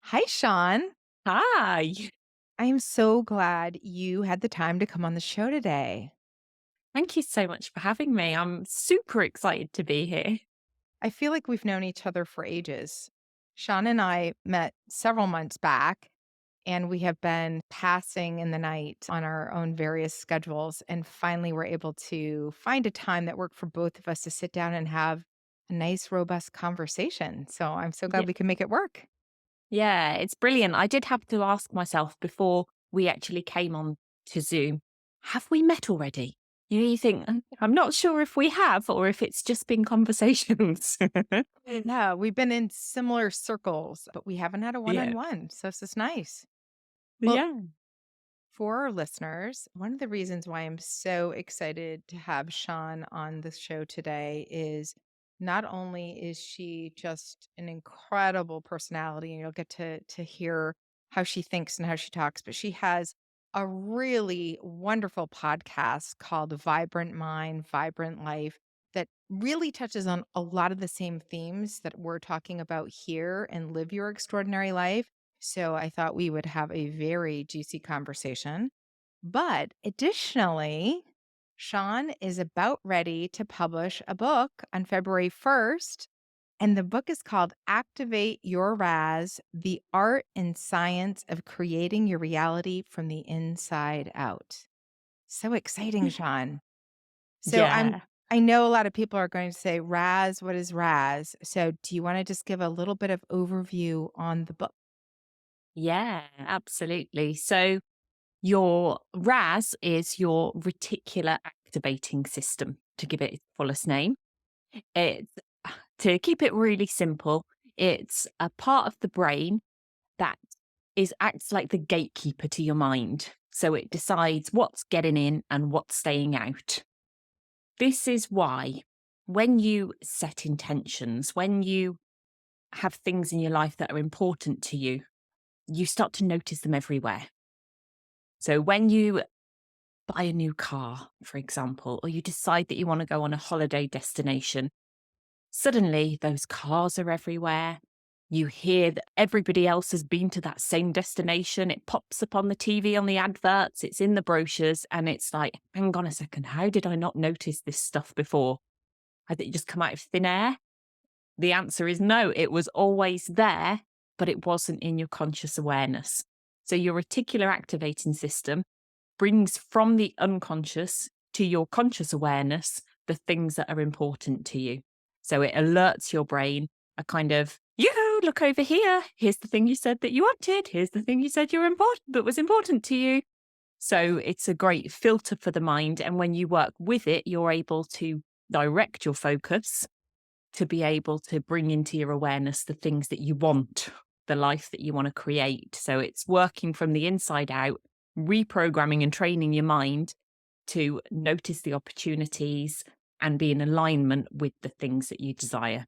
Hi, Sean. Hi. I am so glad you had the time to come on the show today. Thank you so much for having me. I'm super excited to be here. I feel like we've known each other for ages. Sean and I met several months back, and we have been passing in the night on our own various schedules. And finally, we're able to find a time that worked for both of us to sit down and have a nice, robust conversation. So I'm so Yeah. glad we can make it work. Yeah, it's brilliant. I did have to ask myself before we actually came on to Zoom, have we met already? You think, I'm not sure if we have or if it's just been conversations." Yeah, we've been in similar circles, but we haven't had a one on Yeah. one. So this is nice. Well, Yeah. for our listeners, one of the reasons why I'm so excited to have Sean on the show today is not only is she just an incredible personality, and you'll get to hear how she thinks and how she talks, but she has a really wonderful podcast called Vibrant Mind, Vibrant Life that really touches on a lot of the same themes that we're talking about here and Live Your Extraordinary Life. So I thought we would have a very juicy conversation. But additionally, Sean is about ready to publish a book on February 1st. And the book is called Activate Your Raz: The Art and Science of Creating Your Reality from the Inside Out. So exciting, Sean. So Yeah. I know a lot of people are going to say, Raz, what is Raz? So do you want to just give a little bit of overview on the book? Yeah, absolutely. So your RAS is your reticular activating system, to give it its fullest name. It's to keep it really simple, it's a part of the brain that acts like the gatekeeper to your mind. So it decides what's getting in and what's staying out. This is why when you set intentions, when you have things in your life that are important to you, you start to notice them everywhere. So when you buy a new car, for example, or you decide that you want to go on a holiday destination, suddenly those cars are everywhere. You hear that everybody else has been to that same destination. It pops up on the TV, on the adverts, it's in the brochures, and it's like, hang on a second, how did I not notice this stuff before? Had it just come out of thin air? The answer is no, it was always there, but it wasn't in your conscious awareness. So your reticular activating system brings from the unconscious to your conscious awareness the things that are important to you. So it alerts your brain a kind of, you look over here. Here's the thing you said that you wanted. Here's the thing you said you were important that was important to you. So it's a great filter for the mind. And when you work with it, you're able to direct your focus to be able to bring into your awareness the things that you want, the life that you want to create. So it's working from the inside out, reprogramming and training your mind to notice the opportunities and be in alignment with the things that you desire.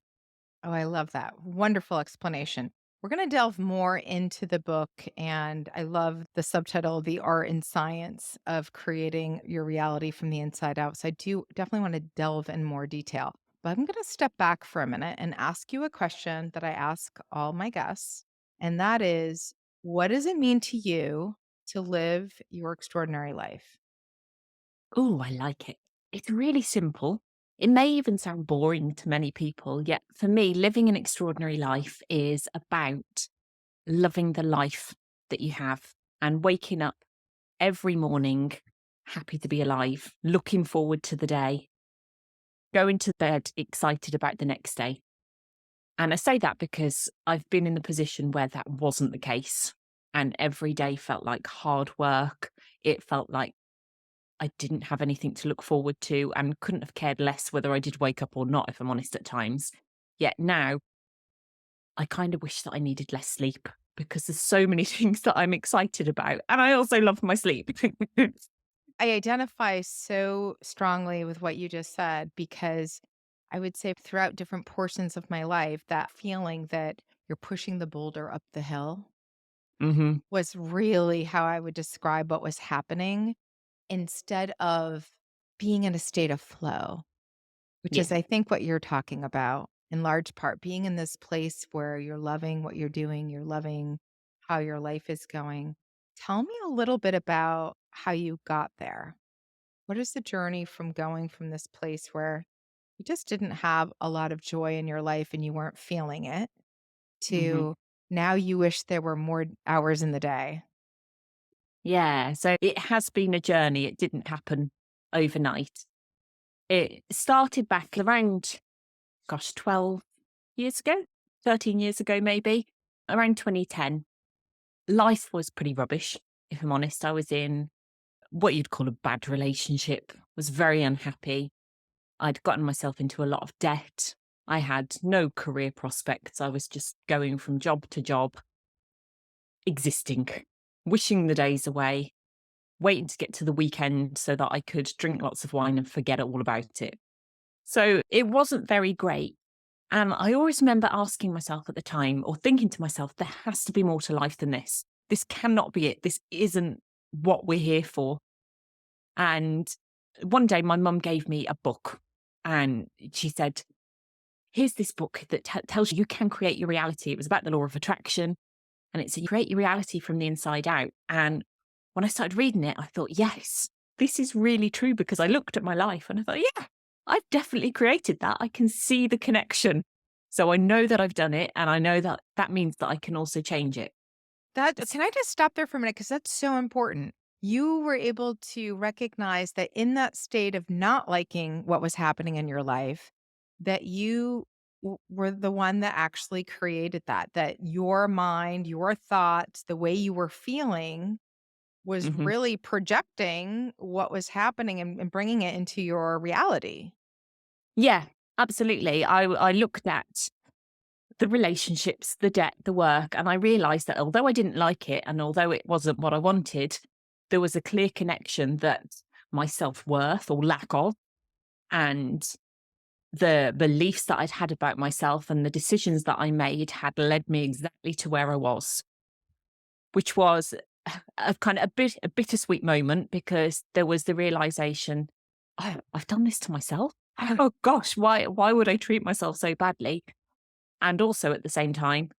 Oh, I love that. Wonderful explanation. We're going to delve more into the book, and I love the subtitle, The Art and Science of Creating Your Reality from the Inside Out. So I do definitely want to delve in more detail. But I'm going to step back for a minute and ask you a question that I ask all my guests. And that is, what does it mean to you to live your extraordinary life? Oh, I like it. It's really simple. It may even sound boring to many people, yet for me, living an extraordinary life is about loving the life that you have and waking up every morning happy to be alive, looking forward to the day, going to bed excited about the next day. And I say that because I've been in the position where that wasn't the case. And every day felt like hard work. It felt like I didn't have anything to look forward to and couldn't have cared less whether I did wake up or not, if I'm honest, at times. Yet now I kind of wish that I needed less sleep because there's so many things that I'm excited about. And I also love my sleep. I identify so strongly with what you just said because I would say throughout different portions of my life, that feeling that you're pushing the boulder up the hill Hmm. was really how I would describe what was happening instead of being in a state of flow, which Yeah. is, I think, what you're talking about in large part, being in this place where you're loving what you're doing, you're loving how your life is going. Tell me a little bit about how you got there. What is the journey from going from this place where you just didn't have a lot of joy in your life and you weren't feeling it Mhm. to now you wish there were more hours in the day? Yeah, so it has been a journey. It didn't happen overnight. It started back around, gosh, 12 years ago, 13 years ago, maybe, around 2010. Life was pretty rubbish, if I'm honest. I was in what you'd call a bad relationship, was very unhappy. I'd gotten myself into a lot of debt. I had no career prospects. I was just going from job to job, existing, wishing the days away, waiting to get to the weekend so that I could drink lots of wine and forget all about it. So it wasn't very great. And I always remember asking myself at the time, or thinking to myself, there has to be more to life than this. This cannot be it. This isn't what we're here for. And one day my mum gave me a book and she said, here's this book that tells you you can create your reality. It was about the law of attraction. And it said, you create your reality from the inside out. And when I started reading it, I thought, yes, this is really true, because I looked at my life and I thought, yeah, I've definitely created that. I can see the connection. So I know that I've done it. And I know that that means that I can also change it. That can I just stop there for a minute because that's so important. You were able to recognize that in that state of not liking what was happening in your life, that you were the one that actually created that, that your mind, your thoughts, the way you were feeling was Hmm. really projecting what was happening and bringing it into your reality. Yeah, absolutely. I looked at the relationships, the debt, the work, and I realized that although I didn't like it and although it wasn't what I wanted, there was a clear connection that my self worth or lack of, and the beliefs that I'd had about myself and the decisions that I made had led me exactly to where I was, which was a kind of a bittersweet moment, because there was the realization, oh, I've done this to myself. Oh gosh, why would I treat myself so badly? And also at the same time,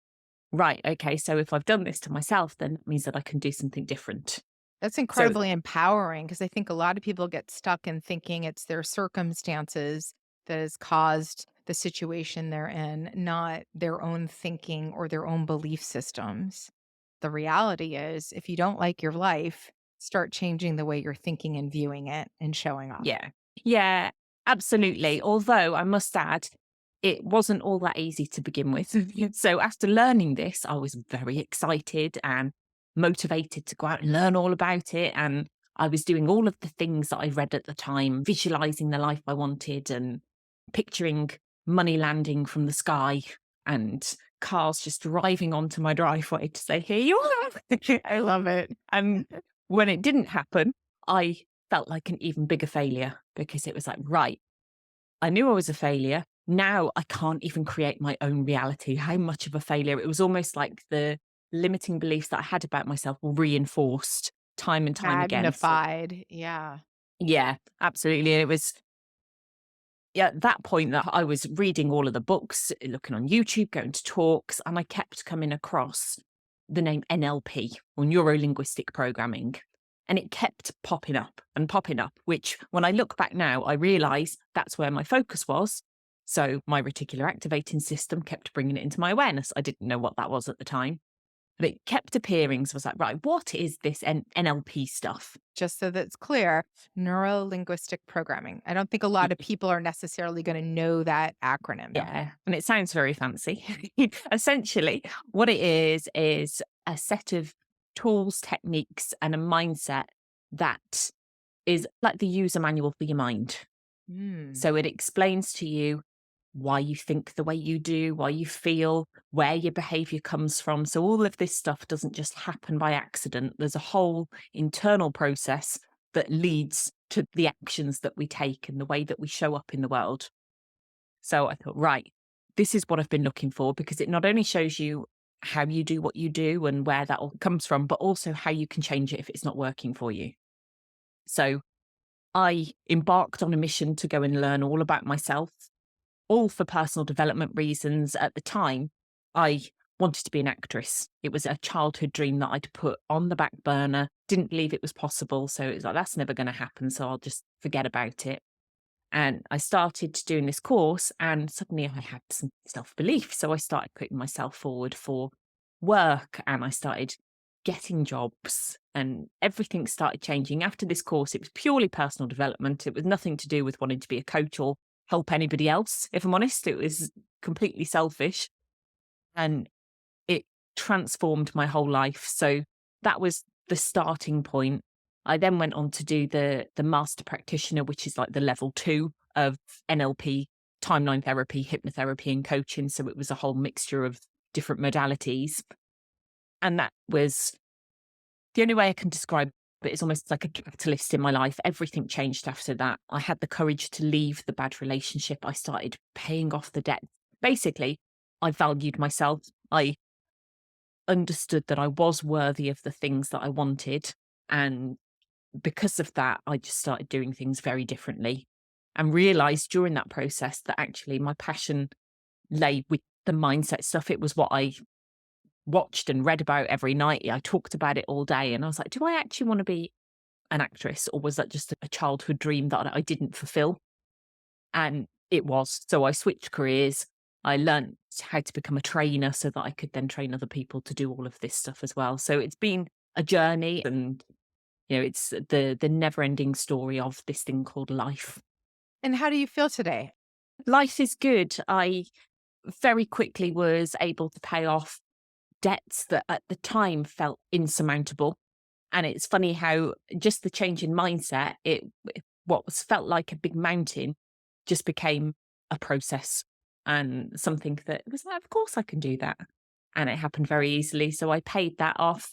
right, okay, so if I've done this to myself, then that means that I can do something different. That's So incredibly empowering because I think a lot of people get stuck in thinking it's their circumstances that has caused the situation they're in, not their own thinking or their own belief systems. The reality is, if you don't like your life, start changing the way you're thinking and viewing it and showing up. yeah, yeah, absolutely. Although I must add, it wasn't all that easy to begin with. So after learning this, I was very excited and motivated to go out and learn all about it. And I was doing all of the things that I read at the time, visualizing the life I wanted and picturing money landing from the sky and cars just driving onto my driveway to say, here you are. I love it. And when it didn't happen, I felt like an even bigger failure, because it was like, right, I knew I was a failure. Now I can't even create my own reality. How much of a failure? It was almost like the limiting beliefs that I had about myself were reinforced time and time again. So, Magnified. Yeah. yeah, absolutely. And it was, yeah, at that point that I was reading all of the books, looking on YouTube, going to talks, and I kept coming across the name NLP, or Neuro-Linguistic Programming. And it kept popping up, which when I look back now, I realize that's where my focus was. So my reticular activating system kept bringing it into my awareness. I didn't know what that was at the time, but it kept appearing. So I was like, right, what is this NLP stuff? Just so that's clear, neuro linguistic programming. I don't think a lot of people are necessarily going to know that acronym. Yeah, and it sounds very fancy. Essentially, what it is a set of tools, techniques, and a mindset that is like the user manual for your mind. Mm. So it explains to you why you think the way you do, why you feel, where your behavior comes from. So all of this stuff doesn't just happen by accident. There's a whole internal process that leads to the actions that we take and the way that we show up in the world. So I thought, right, this is what I've been looking for, because it not only shows you how you do what you do and where that all comes from, but also how you can change it if it's not working for you. So I embarked on a mission to go and learn all about myself, all for personal development reasons. At the time, I wanted to be an actress. It was a childhood dream that I'd put on the back burner, didn't believe it was possible. So it was like, that's never going to happen. So I'll just forget about it. And I started doing this course, and suddenly I had some self belief. So I started putting myself forward for work, and I started getting jobs, and everything started changing. After this course, it was purely personal development. It was nothing to do with wanting to be a coach or help anybody else. If I'm honest, it was completely selfish, and it transformed my whole life. So that was the starting point. I then went on to do the master practitioner, which is like the level 2 of NLP, timeline therapy, hypnotherapy, and coaching. So it was a whole mixture of different modalities. And that was the only way I can describe it is almost like a catalyst in my life. Everything changed after that. I had the courage to leave the bad relationship. I started paying off the debt. Basically, I valued myself. I understood that I was worthy of the things that I wanted. And because of that, I just started doing things very differently and realized during that process that actually my passion lay with the mindset stuff. It was what I watched and read about every night. I talked about it all day. And I was like, do I actually want to be an actress, or was that just a childhood dream that I didn't fulfill? And it was. So I switched careers. I learned how to become a trainer so that I could then train other people to do all of this stuff as well. So it's been a journey, and it's the never-ending story of this thing called life. And how do you feel today? Life is good. I very quickly was able to pay off debts that at the time felt insurmountable. And it's funny how just the change in mindset, what was felt like a big mountain just became a process, and something that was like, of course I can do that. And it happened very easily. So I paid that off.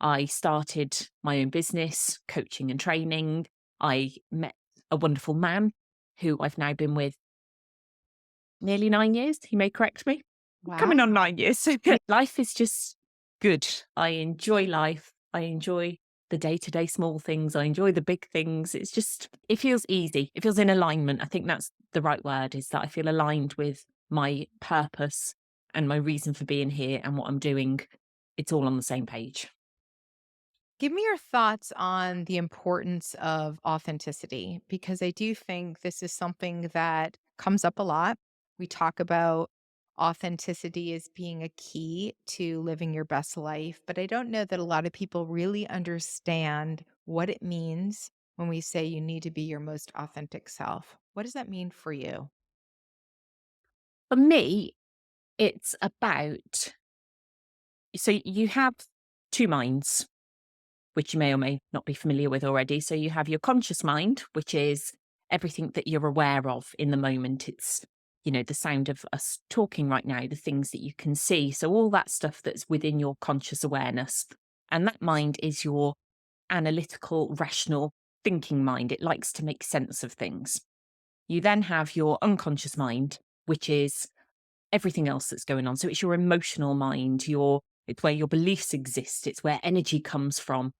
I started my own business, coaching and training. I met a wonderful man who I've now been with nearly 9 years. He may correct me. Wow. Coming on 9 years. So life is just good. I enjoy life. I enjoy the day-to-day small things. I enjoy the big things. It feels easy. It feels in alignment. I think that's the right word, is that I feel aligned with my purpose and my reason for being here and what I'm doing. It's all on the same page. Give me your thoughts on the importance of authenticity, because I do think this is something that comes up a lot. We talk about authenticity as being a key to living your best life, but I don't know that a lot of people really understand what it means when we say you need to be your most authentic self. What does that mean for you? For me, it's about, so you have two minds, which you may or may not be familiar with already. So you have your conscious mind, which is everything that you're aware of in the moment. It's, the sound of us talking right now, the things that you can see. So all that stuff that's within your conscious awareness. And that mind is your analytical, rational thinking mind. It likes to make sense of things. You then have your unconscious mind, which is everything else that's going on. So it's your emotional mind, it's where your beliefs exist. It's where energy comes from.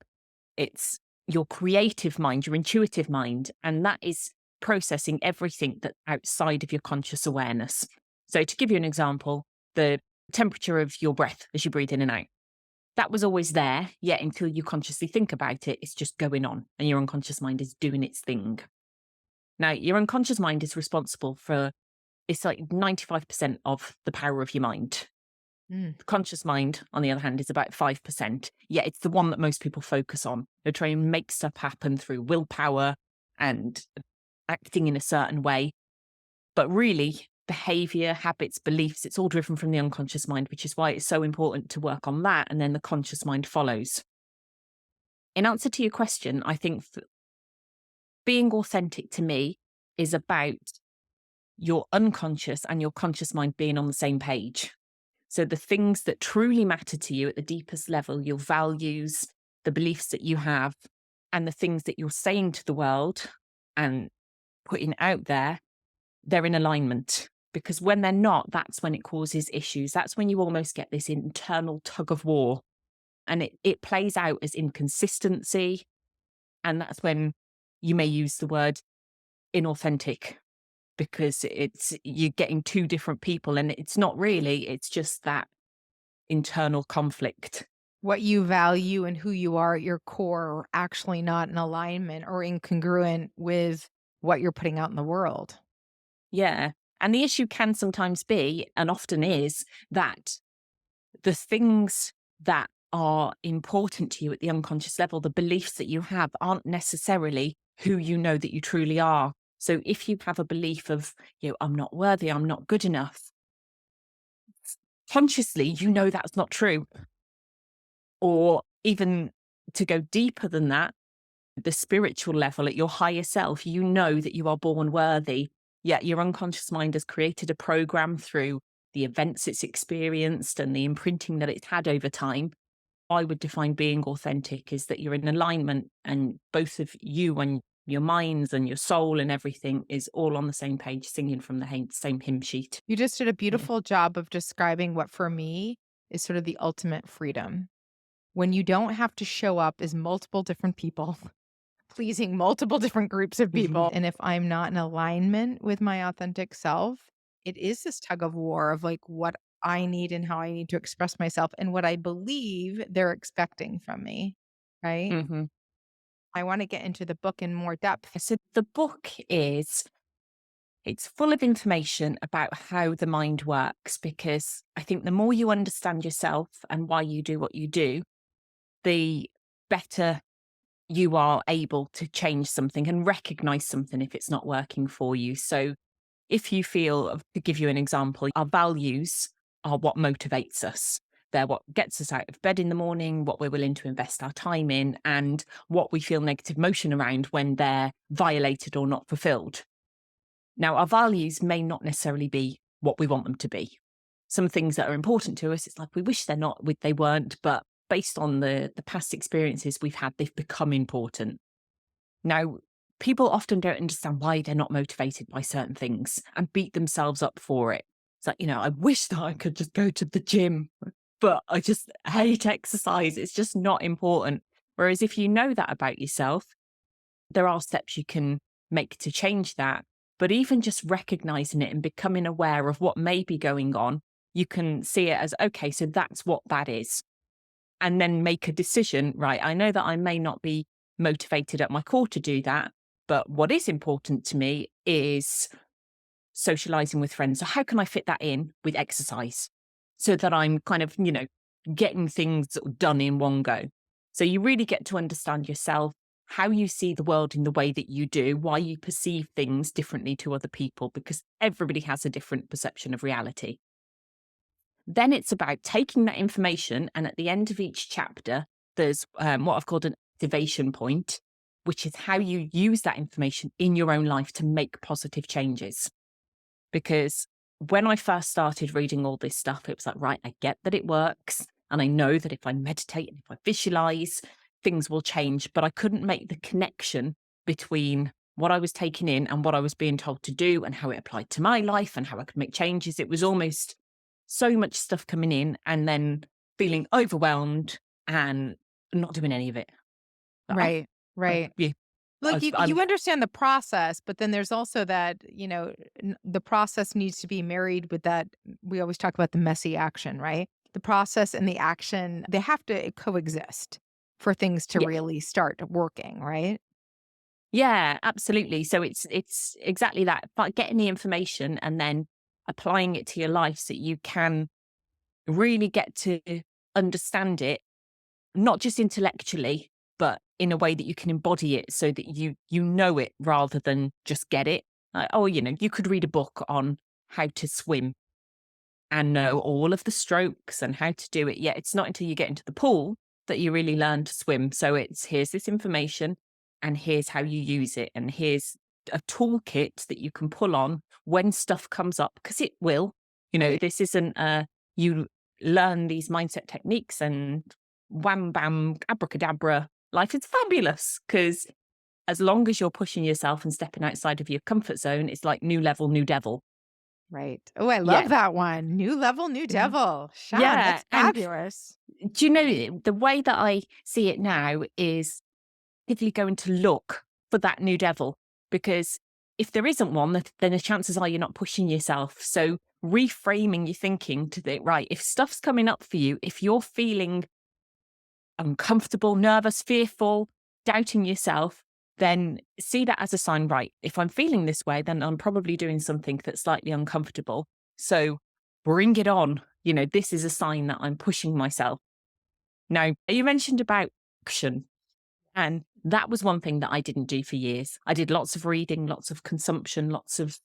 It's your creative mind, your intuitive mind, and that is processing everything that's outside of your conscious awareness. So to give you an example, the temperature of your breath as you breathe in and out, that was always there, yet until you consciously think about it, it's just going on and your unconscious mind is doing its thing. Now, your unconscious mind is responsible for, it's like 95% of the power of your mind. Mm. The conscious mind, on the other hand, is about 5%. Yet it's the one that most people focus on. They try and make stuff happen through willpower and acting in a certain way. But really, behavior, habits, beliefs, it's all driven from the unconscious mind, which is why it's so important to work on that. And then the conscious mind follows. In answer to your question, I think being authentic to me is about your unconscious and your conscious mind being on the same page. So the things that truly matter to you at the deepest level, your values, the beliefs that you have, and the things that you're saying to the world and putting out there, they're in alignment. Because when they're not, that's when it causes issues. That's when you almost get this internal tug of war. And it plays out as inconsistency. And that's when you may use the word inauthentic, because you're getting two different people, and it's not really, it's just that internal conflict. What you value and who you are at your core are actually not in alignment or incongruent with what you're putting out in the world. Yeah. And the issue can sometimes be, and often is, that the things that are important to you at the unconscious level, the beliefs that you have, aren't necessarily who you know that you truly are. So if you have a belief of, I'm not worthy, I'm not good enough, consciously, that's not true. Or even to go deeper than that, the spiritual level, at your higher self, you know that you are born worthy, yet your unconscious mind has created a program through the events it's experienced and the imprinting that it's had over time. I would define being authentic is that you're in alignment, and both of you and your minds and your soul and everything is all on the same page, singing from the same hymn sheet. You just did a Yeah. beautiful job of describing what for me is sort of the ultimate freedom. When you don't have to show up as multiple different people, pleasing multiple different groups of people. And if I'm not in alignment with my authentic self, it is this tug of war of like what I need and how I need to express myself and what I believe they're expecting from me. Right. hmm I want to get into the book in more depth. So the book it's full of information about how the mind works, because I think the more you understand yourself and why you do what you do, the better you are able to change something and recognize something if it's not working for you. So if you feel, to give you an example, our values are what motivates us. They're what gets us out of bed in the morning, what we're willing to invest our time in, and what we feel negative emotion around when they're violated or not fulfilled. Now, our values may not necessarily be what we want them to be. Some things that are important to us, it's like we wish they weren't, but based on the past experiences we've had, they've become important. Now, people often don't understand why they're not motivated by certain things and beat themselves up for it. It's like, I wish that I could just go to the gym, but I just hate exercise. It's just not important. Whereas if you know that about yourself, there are steps you can make to change that. But even just recognizing it and becoming aware of what may be going on, you can see it as, okay, so that's what that is. And then make a decision, right? I know that I may not be motivated at my core to do that, but what is important to me is socializing with friends. So how can I fit that in with exercise so that I'm kind of, getting things done in one go? So you really get to understand yourself, how you see the world in the way that you do, why you perceive things differently to other people, because everybody has a different perception of reality. Then it's about taking that information, and at the end of each chapter, there's what I've called an activation point, which is how you use that information in your own life to make positive changes. Because when I first started reading all this stuff, it was like, right, I get that it works. And I know that if I meditate and if I visualize, things will change. But I couldn't make the connection between what I was taking in and what I was being told to do and how it applied to my life and how I could make changes. It was almost so much stuff coming in and then feeling overwhelmed and not doing any of it. But, Right. Right. yeah, Like you understand the process, but then there's also that, the process needs to be married with that. We always talk about the messy action, right? The process and the action, they have to coexist for things to yeah, really start working, right? yeah, absolutely. So it's exactly that. But getting the information and then applying it to your life so you can really get to understand it, not just intellectually, but in a way that you can embody it so that you know it rather than just get it. Like, oh, you could read a book on how to swim and know all of the strokes and how to do it. Yet it's not until you get into the pool that you really learn to swim. So here's this information and here's how you use it. And here's a toolkit that you can pull on when stuff comes up, because it will. Right. This isn't you learn these mindset techniques and wham bam abracadabra. Life is fabulous because as long as you're pushing yourself and stepping outside of your comfort zone, it's like new level, new devil. Right. Oh, I Yeah. love that one. New level, new Mhm. devil. Sean, Yeah. that's And fabulous. do you know the way that I see it now is actively going to look for that new devil, because if there isn't one, then the chances are you're not pushing yourself. So reframing your thinking to the right, if stuff's coming up for you, if you're feeling uncomfortable, nervous, fearful, doubting yourself, then see that as a sign, right? If I'm feeling this way, then I'm probably doing something that's slightly uncomfortable. So bring it on. This is a sign that I'm pushing myself. Now, you mentioned about action, and that was one thing that I didn't do for years. I did lots of reading, lots of consumption, lots of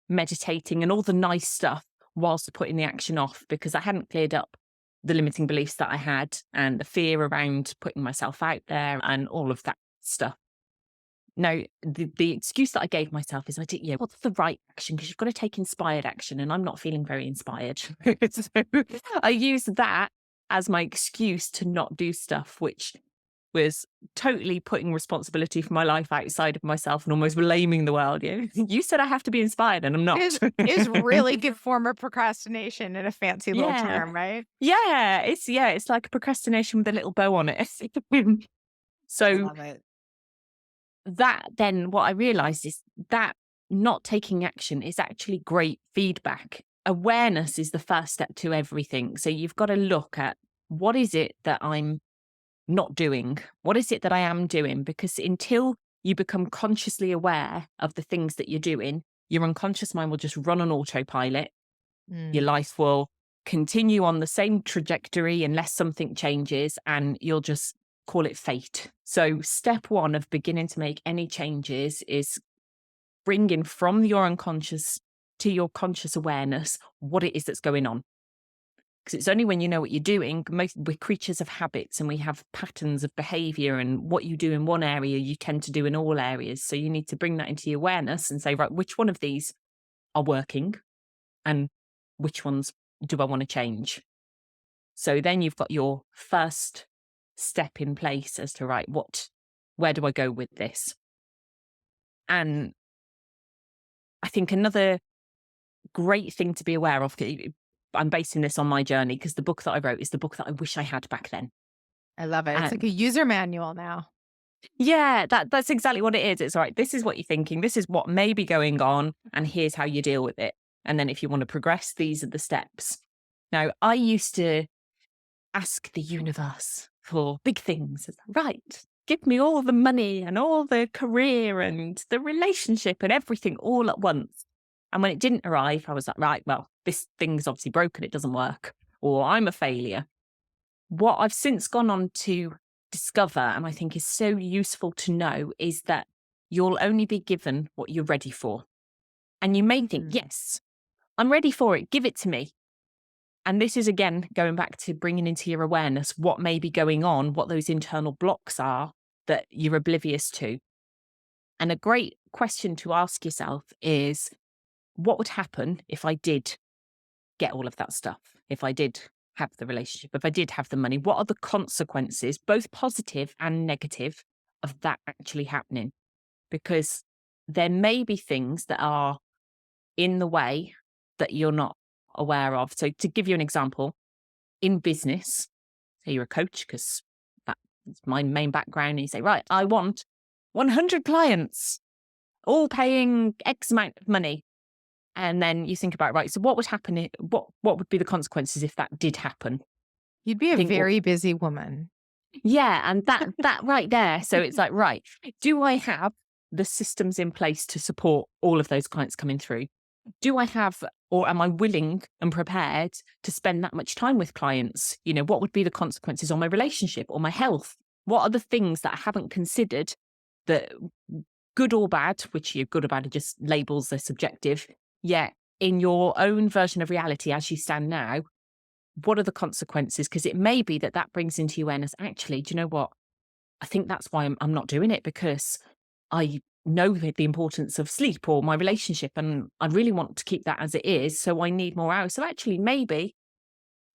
meditating, and all the nice stuff whilst putting the action off because I hadn't cleared up the limiting beliefs that I had and the fear around putting myself out there and all of that stuff. Now, the excuse that I gave myself is what's the right action? Because you've got to take inspired action, and I'm not feeling very inspired. So I used that as my excuse to not do stuff, which was totally putting responsibility for my life outside of myself and almost blaming the world. You said I have to be inspired, and I'm not. Is really good form of procrastination in a fancy little Yeah. term, right? It's like procrastination with a little bow on it. I So love it. that then what I realized is that not taking action is actually great feedback. Awareness is the first step to everything. So you've got to look at what is it that I'm not doing? What is it that I am doing? Because until you become consciously aware of the things that you're doing, your unconscious mind will just run on autopilot. Your Mm. life will continue on the same trajectory unless something changes, and you'll just call it fate. So step one of beginning to make any changes is bringing from your unconscious to your conscious awareness what it is that's going on. Because it's only when you know what you're doing, we're creatures of habits and we have patterns of behavior, and what you do in one area, you tend to do in all areas. So you need to bring that into your awareness and say, right, which one of these are working and which ones do I want to change? So then you've got your first step in place as to, right, where do I go with this? And I think another great thing to be aware of, I'm basing this on my journey because the book that I wrote is the book that I wish I had back then. I love it. It's like And a user manual now. yeah, that's exactly what it is. It's all right. This is what you're thinking. This is what may be going on. And here's how you deal with it. And then if you want to progress, these are the steps. Now, I used to ask the universe for big things. It's like, right, give me all the money and all the career and the relationship and everything all at once. And when it didn't arrive, I was like, right, well, this thing's obviously broken. It doesn't work. Or I'm a failure. What I've since gone on to discover, and I think is so useful to know, is that you'll only be given what you're ready for. And you may think, Mm. yes, I'm ready for it. Give it to me. And this is, again, going back to bringing into your awareness what may be going on, what those internal blocks are that you're oblivious to. And a great question to ask yourself is, what would happen if I did get all of that stuff? If I did have the relationship, if I did have the money, what are the consequences, both positive and negative, of that actually happening? Because there may be things that are in the way that you're not aware of. So to give you an example, in business, say you're a coach, because that's my main background, and you say, right, I want 100 clients, all paying X amount of money. And then you think about, right, so what would happen? What would be the consequences if that did happen? You'd be a Think, well, very busy woman. yeah, and that right there. So it's like, right, do I have the systems in place to support all of those clients coming through? Do I have, or am I willing and prepared to spend that much time with clients? What would be the consequences on my relationship or my health? What are the things that I haven't considered that, good or bad, which you good or bad are just labels, they're subjective. Yet in your own version of reality as you stand now, what are the consequences? Because it may be that brings into awareness, actually, do you know what? I think that's why I'm not doing it, because I know the importance of sleep or my relationship, and I really want to keep that as it is. So I need more hours. So actually, maybe,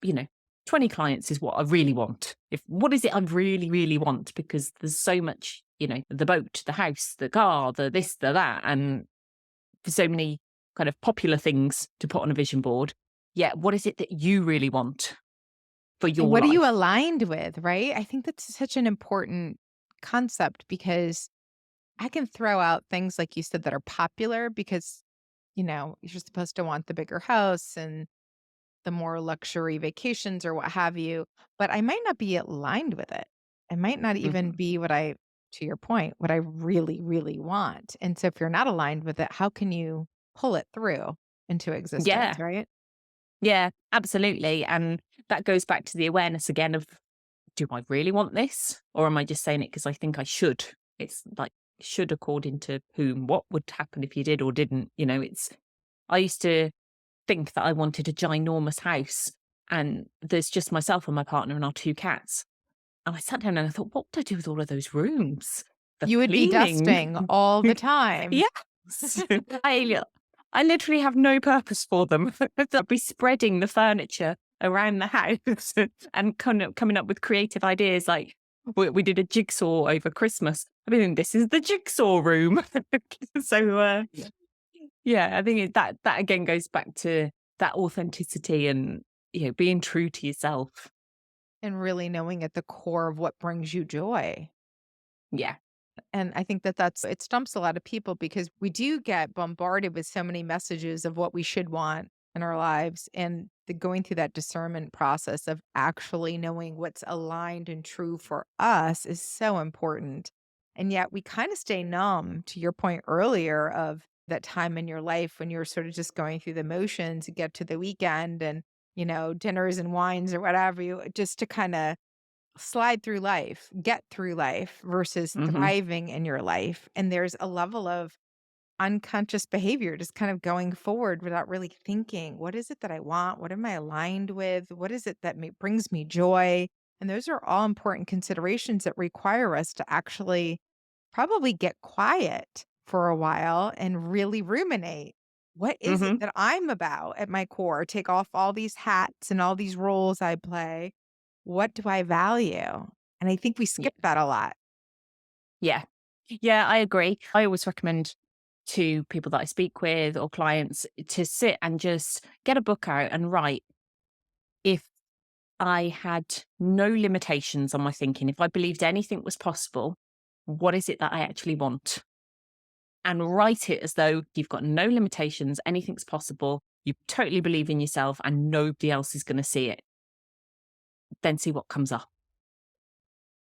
you know, 20 clients is what I really want. What is it I really, really want? Because there's so much, the boat, the house, the car, the this, the that, and for so many kind of popular things to put on a vision board. Yeah, what is it that you really want for And your what are you life? aligned with, right? I think that's such an important concept because I can throw out things like you said that are popular because, you're supposed to want the bigger house and the more luxury vacations or what have you, but I might not be aligned with it. It might not even Mhm. be to your point, what I really, really want. And so if you're not aligned with it, how can you pull it through into existence, Yeah. right? Yeah, absolutely. And that goes back to the awareness again of, do I really want this? Or am I just saying it because I think I should? It's like, should according to whom? What would happen if you did or didn't? I used to think that I wanted a ginormous house, and there's just myself and my partner and our 2 cats. And I sat down and I thought, what would I do with all of those rooms? The You would be cleaning. dusting all the time. Yes. I literally have no purpose for them. I'd be spreading the furniture around the house and kind of coming up with creative ideas. Like we did a jigsaw over Christmas. I mean, this is the jigsaw room. So yeah, I think that again goes back to that authenticity and being true to yourself. And really knowing at the core of what brings you joy. Yeah. And I think that it stumps a lot of people because we do get bombarded with so many messages of what we should want in our lives. And going through that discernment process of actually knowing what's aligned and true for us is so important. And yet we kind of stay numb to your point earlier of that time in your life when you're sort of just going through the motions, you get to the weekend and, dinners and wines or whatever you just to kind of slide through life, get through life versus Hmm. thriving in your life. And there's a level of unconscious behavior just kind of going forward without really thinking, what is it that I want? What am I aligned with? What is it that brings me joy? And those are all important considerations that require us to actually probably get quiet for a while and really ruminate. What is it Hmm. that I'm about at my core? Take off all these hats and all these roles I play. What do I value? And I think we skip that a lot. Yeah. Yeah, I agree. I always recommend to people that I speak with or clients to sit and just get a book out and write, if I had no limitations on my thinking, if I believed anything was possible, what is it that I actually want? And write it as though you've got no limitations, anything's possible, you totally believe in yourself and nobody else is going to see it. Then see what comes up.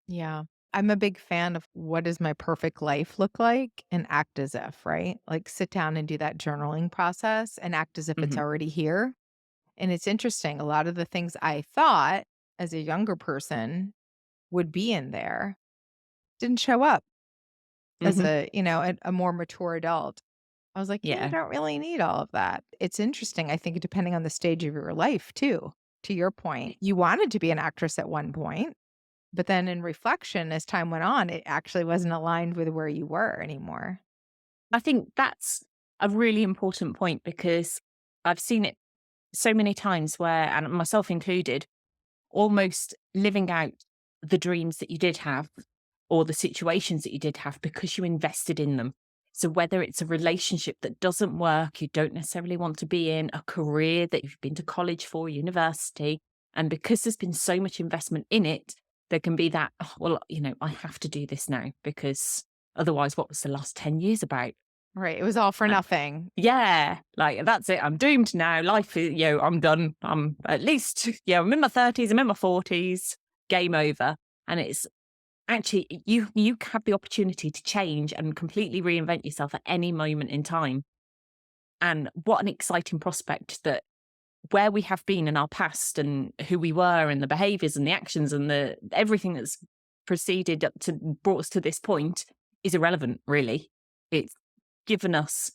Yeah. I'm a big fan of what does my perfect life look like and act as if, right? Like sit down and do that journaling process and act as if it's Hmm. already here. And it's interesting. A lot of the things I thought as a younger person would be in there didn't show up as Hmm. a more mature adult. I was like, yeah, I Yeah. don't really need all of that. It's interesting. I think depending on the stage of your life, too, to your point, you wanted to be an actress at one point. But then in reflection, as time went on, it actually wasn't aligned with where you were anymore. I think that's a really important point because I've seen it so many times where, and myself included, almost living out the dreams that you did have or the situations that you did have because you invested in them. So whether it's a relationship that doesn't work, you don't necessarily want to be in, a career that you've been to college for, university, and because there's been so much investment in it, there can be that, "Oh, well, I have to do this now because otherwise what was the last 10 years about?" Right. It was all for And nothing. yeah, like that's it. I'm doomed now. Life is, I'm done. I'm at least, I'm in my 30s, I'm in my 40s, game over. And it's actually, you have the opportunity to change and completely reinvent yourself at any moment in time. And what an exciting prospect that where we have been in our past and who we were and the behaviors and the actions and the everything that's proceeded up to brought us to this point is irrelevant, really. It's given us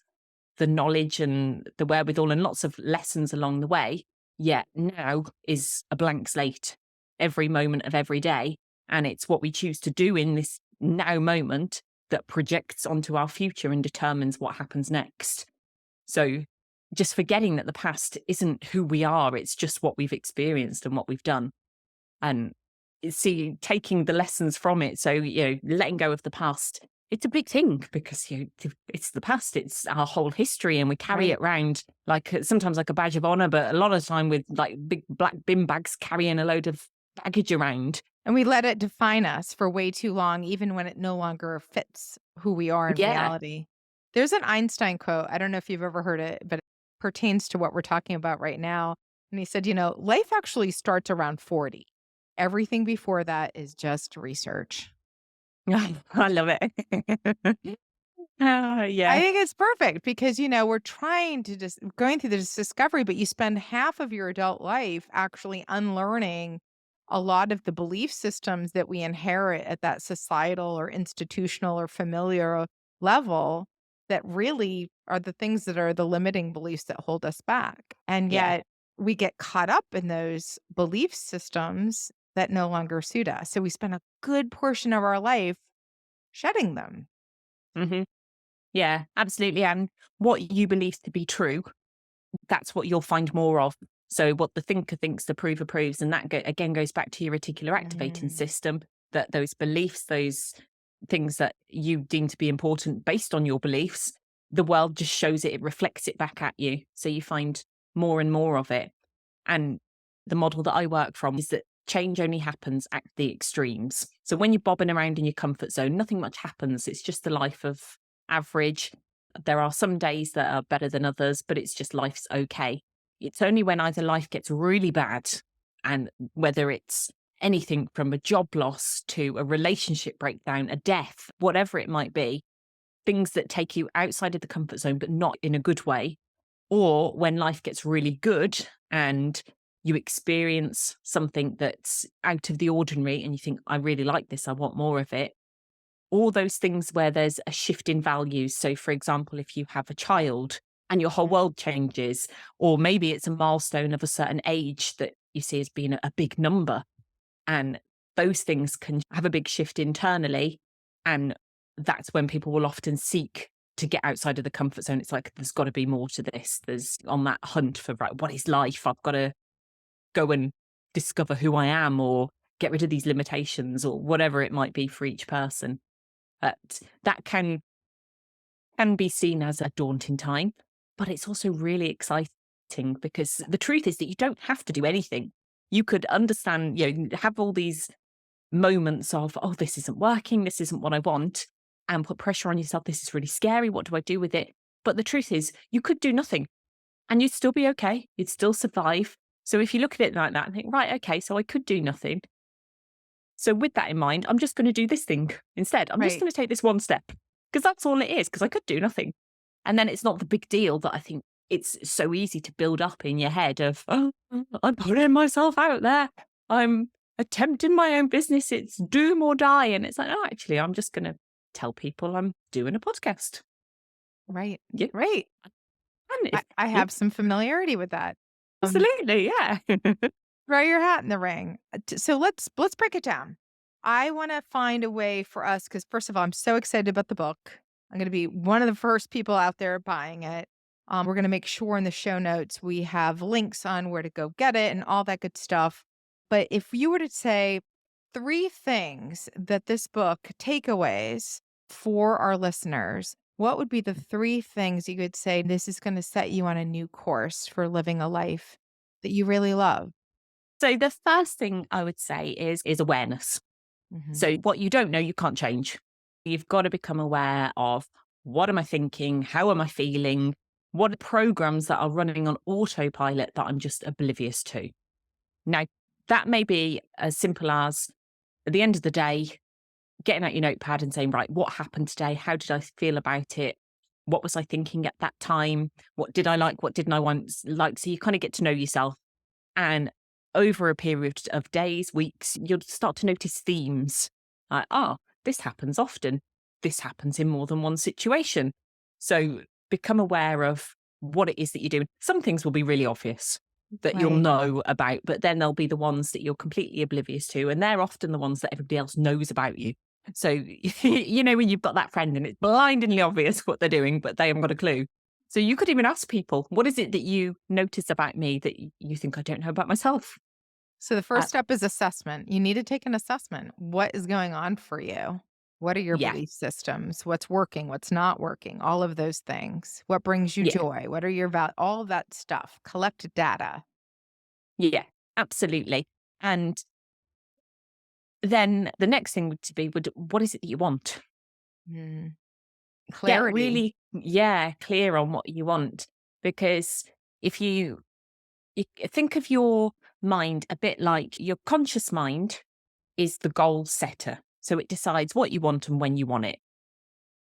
the knowledge and the wherewithal and lots of lessons along the way. Yet now is a blank slate every moment of every day. And it's what we choose to do in this now moment that projects onto our future and determines what happens next. So just forgetting that the past isn't who we are, it's just what we've experienced and what we've done. And taking the lessons from it. So, letting go of the past, it's a big thing because, it's the past, it's our whole history and we carry Right. it around like sometimes like a badge of honor, but a lot of the time with like big black bin bags carrying a load of baggage around. And we let it define us for way too long, even when it no longer fits who we are in Yeah. reality. There's an Einstein quote. I don't know if you've ever heard it, but it pertains to what we're talking about right now. And he said, life actually starts around 40. Everything before that is just research. I love it. I Yeah. think it's perfect because, we're trying to just going through this discovery, but you spend half of your adult life actually unlearning a lot of the belief systems that we inherit at that societal or institutional or familiar level that really are the things that are the limiting beliefs that hold us back. And Yeah. yet we get caught up in those belief systems that no longer suit us. So we spend a good portion of our life shedding them. Hmm. Yeah, absolutely. And what you believe to be true, that's what you'll find more of. So what the thinker thinks, the prover proves, and that again goes back to your reticular activating Mm. system. That those beliefs, those things that you deem to be important based on your beliefs, the world just shows it, it reflects it back at you. So you find more and more of it. And the model that I work from is that change only happens at the extremes. So when you're bobbing around in your comfort zone, nothing much happens. It's just the life of average. There are some days that are better than others, but it's just life's okay. It's only when either life gets really bad, and whether it's anything from a job loss to a relationship breakdown, a death, whatever it might be, things that take you outside of the comfort zone, but not in a good way, or when life gets really good and you experience something that's out of the ordinary and you think, I really like this, I want more of it. All those things where there's a shift in values. So, for example, if you have a child and your whole world changes, or maybe it's a milestone of a certain age that you see as being a big number, and those things can have a big shift internally. And that's when people will often seek to get outside of the comfort zone. It's like, there's got to be more to this. There's on that hunt for, right, what is life? I've got to go and discover who I am or get rid of these limitations or whatever it might be for each person. But that can be seen as a daunting time, but it's also really exciting because the truth is that you don't have to do anything. You could understand, have all these moments of, oh, this isn't working, this isn't what I want, and put pressure on yourself. This is really scary. What do I do with it? But the truth is, you could do nothing and you'd still be okay. You'd still survive. So if you look at it like that and think, right, okay, so I could do nothing. So with that in mind, I'm just going to do this thing instead. I'm just Right. going to take this one step because that's all it is, because I could do nothing. And then it's not the big deal that I think it's so easy to build up in your head of, oh, I'm putting myself out there. I'm attempting my own business. It's doom or die. And it's like, oh, actually, I'm just going to tell people I'm doing a podcast. Right. Yeah. Right. And I yeah, have some familiarity with that. Um, absolutely. Yeah. throw your hat in the ring. So let's break it down. I want to find a way for us because first of all, I'm so excited about the book. I'm going to be one of the first people out there buying it. We're going to make sure in the show notes we have links on where to go get it and all that good stuff. But if you were to say three things that this book takeaways for our listeners, what would be the three things you could say this is going to set you on a new course for living a life that you really love? So the first thing I would say is awareness. Mhm. So what you don't know, you can't change. You've got to become aware of, what am I thinking? How am I feeling? What are programs that are running on autopilot that I'm just oblivious to? Now, that may be as simple as, at the end of the day, getting out your notepad and saying, right, what happened today? How did I feel about it? What was I thinking at that time? What did I like? What didn't I want like? So you kind of get to know yourself. And over a period of days, weeks, you'll start to notice themes. Like, this happens often. This happens in more than one situation. So become aware of what it is that you're doing. Some things will be really obvious that you'll Right. know about, but then there'll be the ones that you're completely oblivious to. And they're often the ones that everybody else knows about you. So, when you've got that friend and it's blindingly obvious what they're doing, but they haven't got a clue. So you could even ask people, what is it that you notice about me that you think I don't know about myself? So the Uh, first step is assessment. You need to take an assessment. What is going on for you? What are your yeah, belief systems? What's working? What's not working? All of those things. What brings you yeah, joy? What are your all of that stuff. Collect data. yeah, absolutely. And then the next thing would to be, what is it that you want? Mm. Get Clarity. really, yeah, clear on what you want. Because if you think of your mind a bit like your conscious mind is the goal setter. So it decides what you want and when you want it.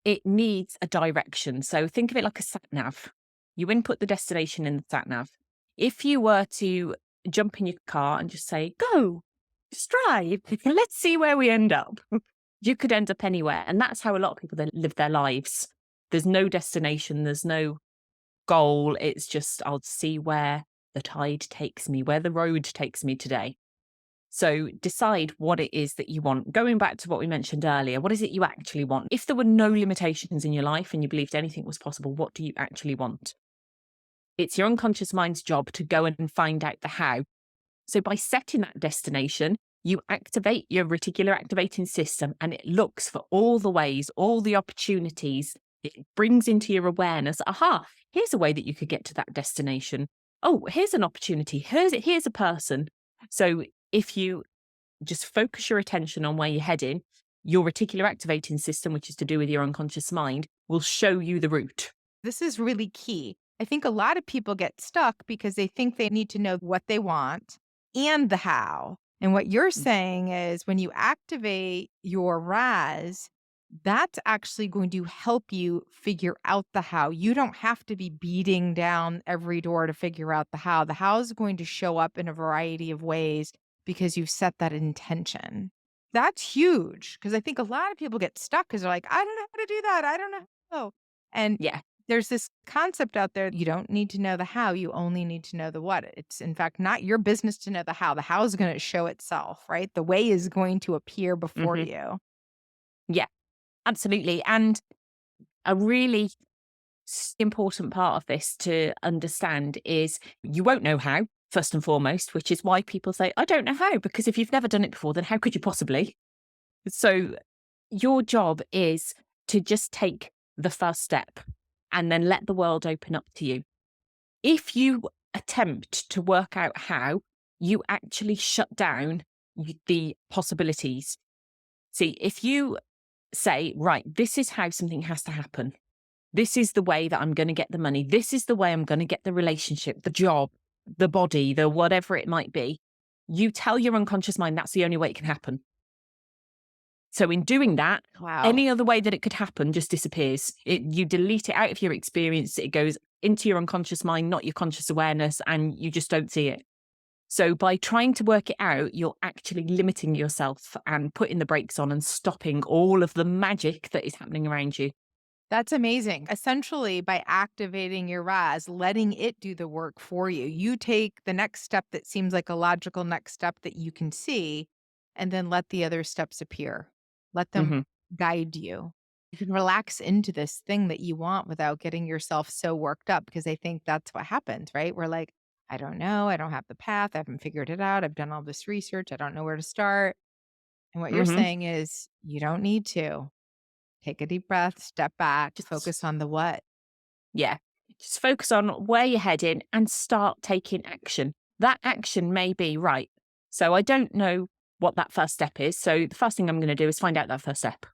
It needs a direction. So think of it like a sat nav. You input the destination in the sat nav. If you were to jump in your car and just say, go, just drive, let's see where we end up, you could end up anywhere. And that's how a lot of people then live their lives. There's no destination, there's no goal. It's just, I'll see where the tide takes me, where the road takes me today. So decide what it is that you want. Going back to what we mentioned earlier, what is it you actually want? If there were no limitations in your life and you believed anything was possible, what do you actually want? It's your unconscious mind's job to go and find out the how. So by setting that destination, you activate your reticular activating system and it looks for all the ways, all the opportunities. It brings into your awareness, aha, here's a way that you could get to that destination. Oh, here's an opportunity. Here's a person. So if you just focus your attention on where you're heading, your reticular activating system, which is to do with your unconscious mind, will show you the route. This is really key. I think a lot of people get stuck because they think they need to know what they want and the how. And what you're saying is when you activate your RAS, that's actually going to help you figure out the how. You don't have to be beating down every door to figure out the how. The how is going to show up in a variety of ways because you've set that intention. That's huge because I think a lot of people get stuck because they're like, I don't know how to do that. I don't know how. And Yeah. there's this concept out there, you don't need to know the how, you only need to know the what. It's in fact not your business to know the how. The how is going to show itself, right? The way is going to appear before Hmm. you. Yeah, absolutely. And a really important part of this to understand is you won't know how, first and foremost, which is why people say, I don't know how, because if you've never done it before, then how could you possibly? So your job is to just take the first step and then let the world open up to you. If you attempt to work out how, you actually shut down the possibilities. See, if you say, right, this is how something has to happen. This is the way that I'm going to get the money. This is the way I'm going to get the relationship, the job, the body, the whatever it might be. You tell your unconscious mind that's the only way it can happen. So in doing that, Wow. any other way that it could happen just disappears. You delete it out of your experience. It goes into your unconscious mind, not your conscious awareness, and you just don't see it. So by trying to work it out, you're actually limiting yourself and putting the brakes on and stopping all of the magic that is happening around you. That's amazing. Essentially, by activating your RAS, letting it do the work for you, you take the next step that seems like a logical next step that you can see, and then let the other steps appear. Let them Hmm. guide you. You can relax into this thing that you want without getting yourself so worked up because I think that's what happens, right? We're like, I don't know. I don't have the path. I haven't figured it out. I've done all this research. I don't know where to start. And what you're Hmm. saying is you don't need to. Take a deep breath, step back, focus Just, on the what. yeah, just focus on where you're heading and start taking action. That action may be right. So I don't know what that first step is. So the first thing I'm going to do is find out that first step.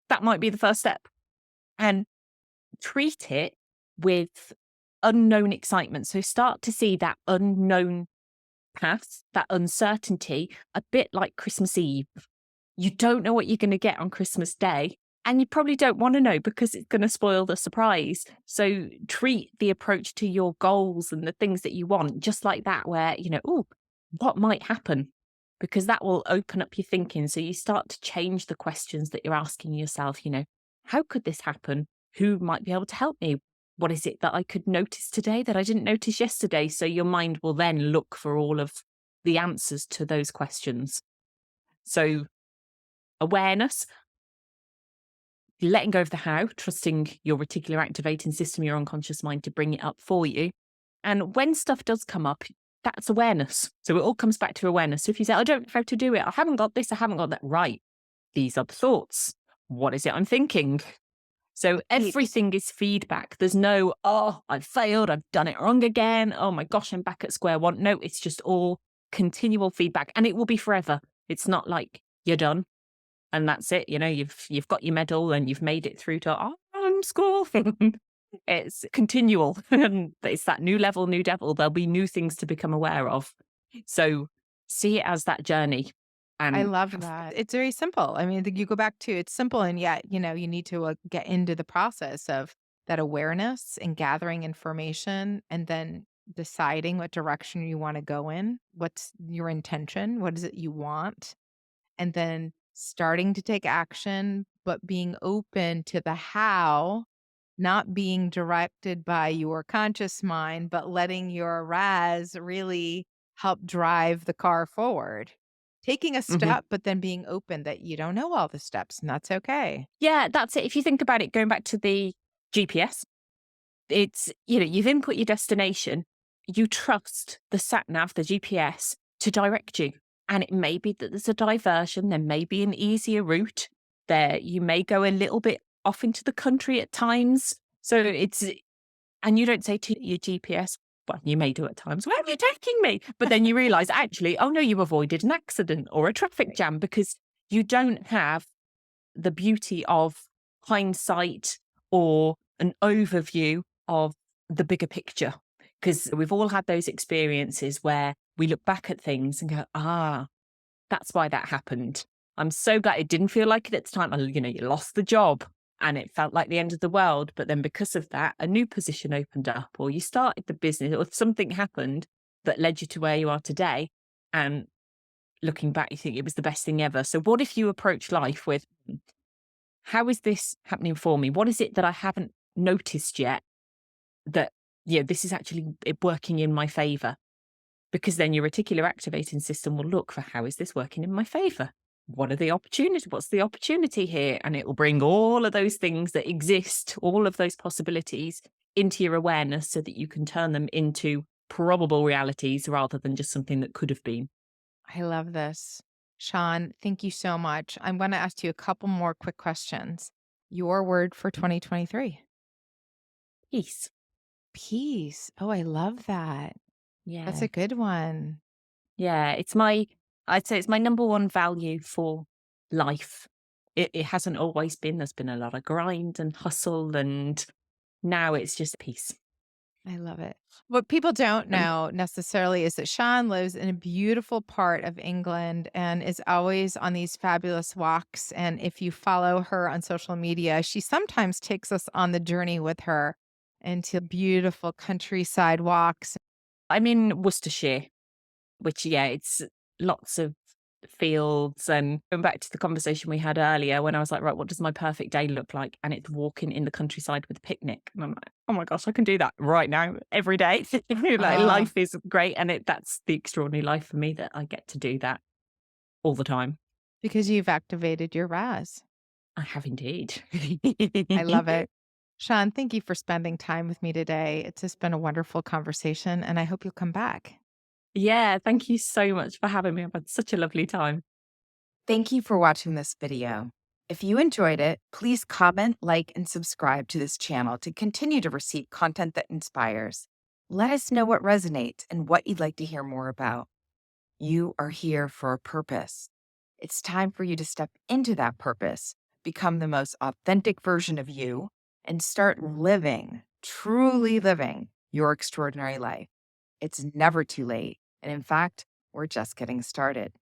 That might be the first step. And treat it with unknown excitement. So start to see that unknown path, that uncertainty, a bit like Christmas Eve. You don't know what you're going to get on Christmas Day. And you probably don't want to know because it's going to spoil the surprise. So treat the approach to your goals and the things that you want just like that, where, oh, what might happen? Because that will open up your thinking. So you start to change the questions that you're asking yourself, how could this happen? Who might be able to help me? What is it that I could notice today that I didn't notice yesterday? So your mind will then look for all of the answers to those questions. So awareness, letting go of the how, trusting your reticular activating system, your unconscious mind to bring it up for you. And when stuff does come up, that's awareness. So it all comes back to awareness. So if you say, I don't know how to do it, I haven't got this, I haven't got that, right. These are the thoughts. What is it I'm thinking? So Right. everything is feedback. There's no, oh, I've failed, I've done it wrong again. Oh my gosh, I'm back at square one. No, it's just all continual feedback and it will be forever. It's not like you're done and that's it. You know, you've got your medal and you've made it through to school. It's continual, and it's that new level, new devil. There'll be new things to become aware of. So see it as that journey, I and love that. It's very simple. I mean, you go back to it's simple, and yet, you need to get into the process of that awareness and gathering information and then deciding what direction you want to go in. What's your intention? What is it you want? And then starting to take action, but being open to the how, not being directed by your conscious mind, but letting your RAS really help drive the car forward. Taking a Mhm. step, but then being open that you don't know all the steps, and that's okay. Yeah, that's it. If you think about it, going back to the GPS, it's, you've input your destination, you trust the sat nav, the GPS, to direct you. And it may be that there's a diversion, there may be an easier route, there you may go a little bit off into the country at times. So and you don't say to your GPS, well, you may do at times, where are you taking me? But then you realize actually, oh no, you avoided an accident or a traffic jam because you don't have the beauty of hindsight or an overview of the bigger picture. Because we've all had those experiences where we look back at things and go, that's why that happened. I'm so glad it didn't feel like it at the time. You lost the job and it felt like the end of the world. But then because of that, a new position opened up, or you started the business, or something happened that led you to where you are today. And looking back, you think it was the best thing ever. So what if you approach life with, how is this happening for me? What is it that I haven't noticed yet that, this is actually working in my favor? Because then your reticular activating system will look for, how is this working in my favor? What are the opportunities? What's the opportunity here? And it will bring all of those things that exist, all of those possibilities into your awareness so that you can turn them into probable realities rather than just something that could have been. I love this. Sean, thank you so much. I'm going to ask you a couple more quick questions. Your word for 2023? Peace. Peace. Oh, I love that. That's Yeah. a good one. Yeah. I'd say it's my number one value for life. It hasn't always been. There's been a lot of grind and hustle, and now it's just peace. I love it. What people don't Um, know necessarily is that Sean lives in a beautiful part of England and is always on these fabulous walks. And if you follow her on social media, she sometimes takes us on the journey with her into beautiful countryside walks. I'm in Worcestershire, which, yeah, it's lots of fields. And going back to the conversation we had earlier, when I was like, right, what does my perfect day look like? And it's walking in the countryside with a picnic. And I'm like, oh my gosh, I can do that right now, every day. Like, Oh, life is great. And that's the extraordinary life for me, that I get to do that all the time. because you've activated your RAS. I have indeed. I love it. Sean, thank you for spending time with me today. It's just been a wonderful conversation, and I hope you'll come back. Yeah, thank you so much for having me. I've had such a lovely time. Thank you for watching this video. If you enjoyed it, please comment, like, and subscribe to this channel to continue to receive content that inspires. Let us know what resonates and what you'd like to hear more about. You are here for a purpose. It's time for you to step into that purpose, become the most authentic version of you, and start living, truly living your extraordinary life. It's never too late. And in fact, we're just getting started.